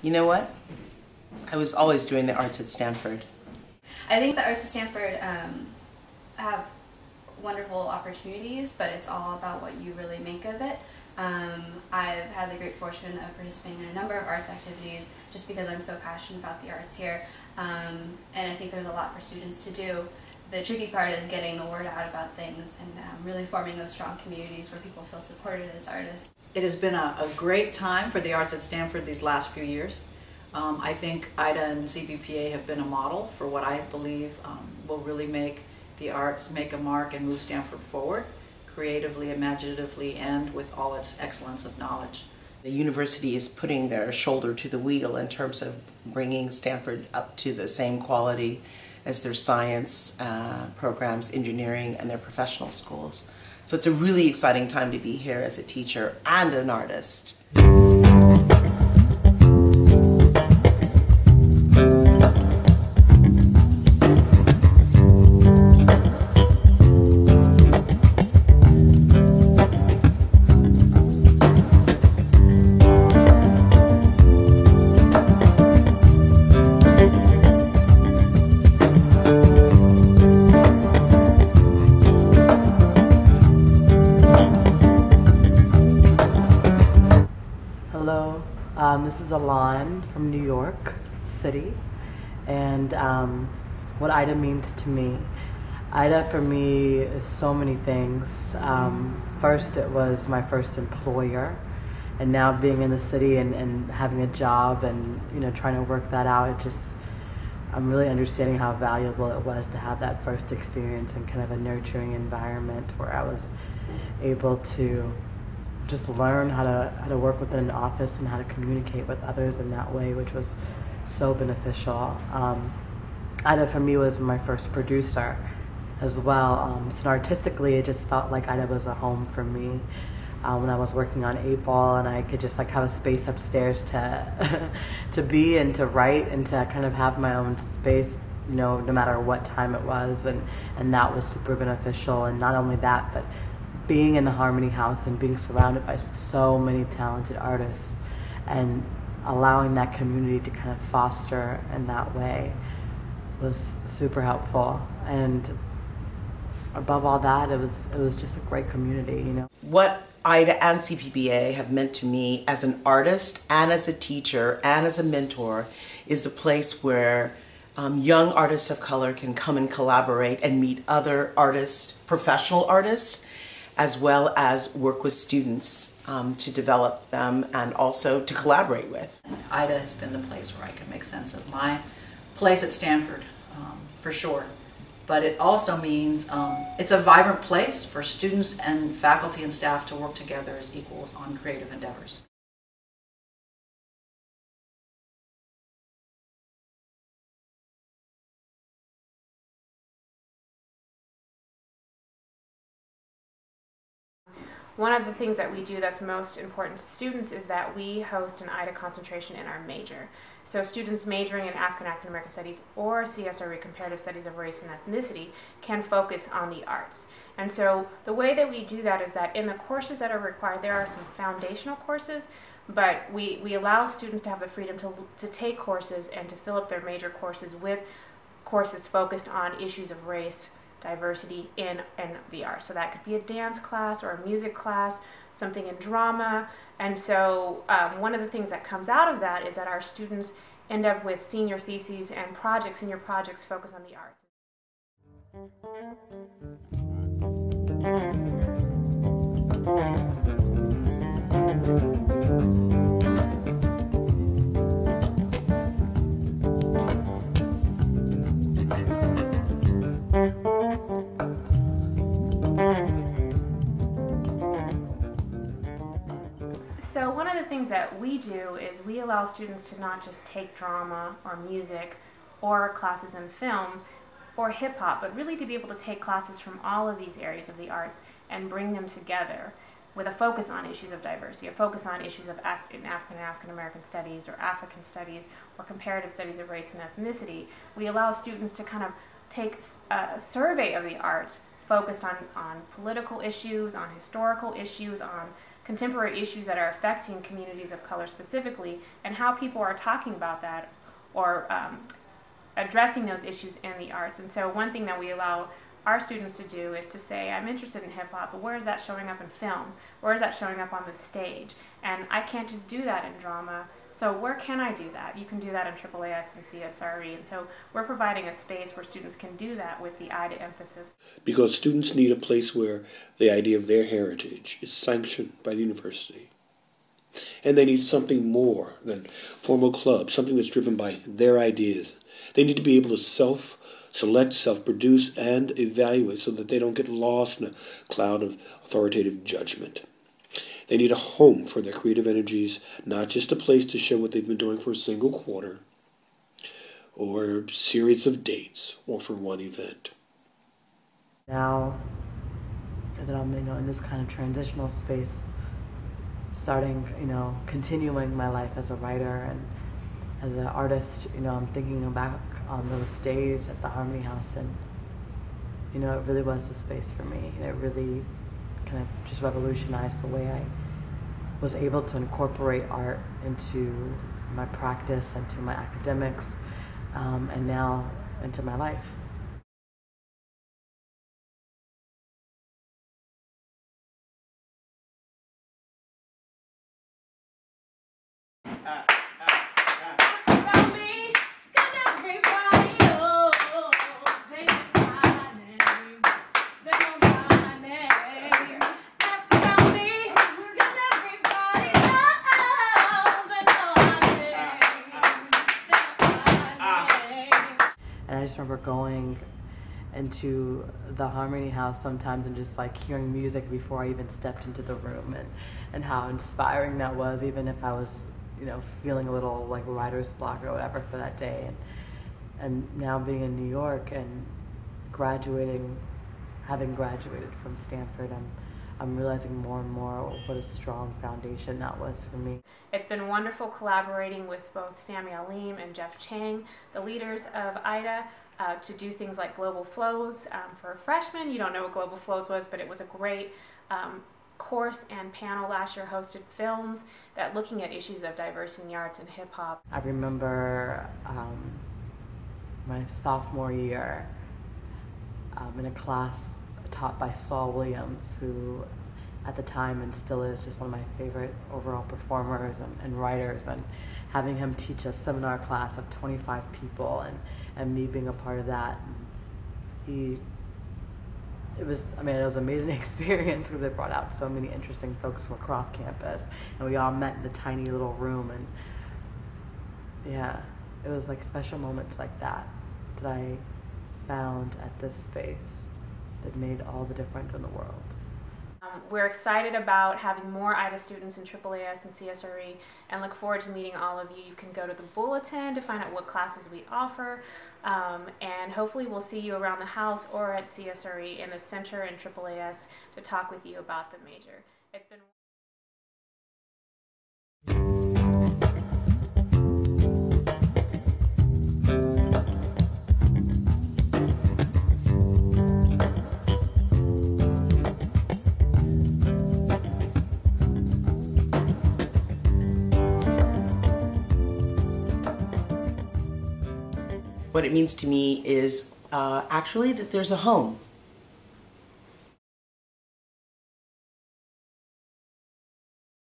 You know what? I was always doing the arts at Stanford. I think the arts at Stanford have wonderful opportunities, but it's all about what you really make of it. I've had the great fortune of participating in a number of arts activities just because I'm so passionate about the arts here, and I think there's a lot for students to do. The tricky part is getting the word out about things and really forming those strong communities where people feel supported as artists. It has been a great time for the arts at Stanford these last few years. I think IDA and CBPA have been a model for what I believe will really make the arts make a mark and move Stanford forward, creatively, imaginatively, and with all its excellence of knowledge. The university is putting their shoulder to the wheel in terms of bringing Stanford up to the same quality as their science programs, engineering, and their professional schools. So it's a really exciting time to be here as a teacher and an artist. Hello, this is Alon from New York City, and what IDA means to me. IDA for me is so many things. First, it was my first employer, and now being in the city and having a job and trying to work that out, I'm really understanding how valuable it was to have that first experience in kind of a nurturing environment where I was able to just learn how to work within an office and how to communicate with others in that way, which was so beneficial. IDA for me was my first producer as well. So artistically, it just felt like IDA was a home for me. When I was working on 8-Ball, and I could just have a space upstairs to to be and to write and to kind of have my own space, no matter what time it was, and that was super beneficial. And not only that, but being in the Harmony House and being surrounded by so many talented artists and allowing that community to kind of foster in that way was super helpful. And above all that, it was just a great community, What IDA and CBPA have meant to me as an artist and as a teacher and as a mentor is a place where young artists of color can come and collaborate and meet other artists, professional artists, as well as work with students to develop them and also to collaborate with. IDA has been the place where I can make sense of my place at Stanford, for sure. But it also means it's a vibrant place for students and faculty and staff to work together as equals on creative endeavors. One of the things that we do that's most important to students is that we host an IDA concentration in our major. So students majoring in African American Studies or CSRE, Comparative Studies of Race and Ethnicity, can focus on the arts. And so the way that we do that is that in the courses that are required, there are some foundational courses, but we allow students to have the freedom to take courses and to fill up their major courses with courses focused on issues of race, diversity in the arts. So that could be a dance class or a music class, something in drama. And so one of the things that comes out of that is that our students end up with senior theses and senior projects focus on the arts. So one of the things that we do is we allow students to not just take drama or music or classes in film or hip-hop, but really to be able to take classes from all of these areas of the arts and bring them together with a focus on issues of diversity, a focus on issues of African American studies or African studies or comparative studies of race and ethnicity. We allow students to kind of take a survey of the arts focused on political issues, on historical issues, on contemporary issues that are affecting communities of color specifically, and how people are talking about that or addressing those issues in the arts. And so one thing that we allow our students to do is to say, I'm interested in hip hop, but where is that showing up in film? Where is that showing up on the stage? And I can't just do that in drama, so where can I do that? You can do that in AAAS and CSRE, and so we're providing a space where students can do that with the IDA emphasis. Because students need a place where the idea of their heritage is sanctioned by the university. And they need something more than formal clubs, something that's driven by their ideas. They need to be able to self-select, self-produce, and evaluate so that they don't get lost in a cloud of authoritative judgment. They need a home for their creative energies, not just a place to show what they've been doing for a single quarter, or series of dates, or for one event. Now that I'm, in this kind of transitional space, starting, continuing my life as a writer and as an artist, I'm thinking back on those days at the Harmony House, and, it really was a space for me. And it really kind of just revolutionized the way I was able to incorporate art into my practice, into my academics, and now into my life. And I just remember going into the Harmony House sometimes and just like hearing music before I even stepped into the room, and how inspiring that was, even if I was, feeling a little like writer's block or whatever for that day. And now being in New York and having graduated from Stanford, I'm realizing more and more what a strong foundation that was for me. It's been wonderful collaborating with both Sammy Alim and Jeff Chang, the leaders of IDA, to do things like Global Flows. For freshmen, you don't know what Global Flows was, but it was a great course and panel last year, hosted films that looking at issues of diversity in the arts and hip hop. I remember my sophomore year in a class taught by Saul Williams, who at the time and still is just one of my favorite overall performers and writers, and having him teach a seminar class of 25 people and me being a part of that. It was an amazing experience because it brought out so many interesting folks from across campus, and we all met in a tiny little room, and yeah, it was like special moments like that I found at this space that made all the difference in the world. We're excited about having more IDA students in AAAS and CSRE, and look forward to meeting all of you. You can go to the bulletin to find out what classes we offer, and hopefully we'll see you around the house or at CSRE in the center in AAAS to talk with you about the major. It's been What it means to me is actually that there's a home.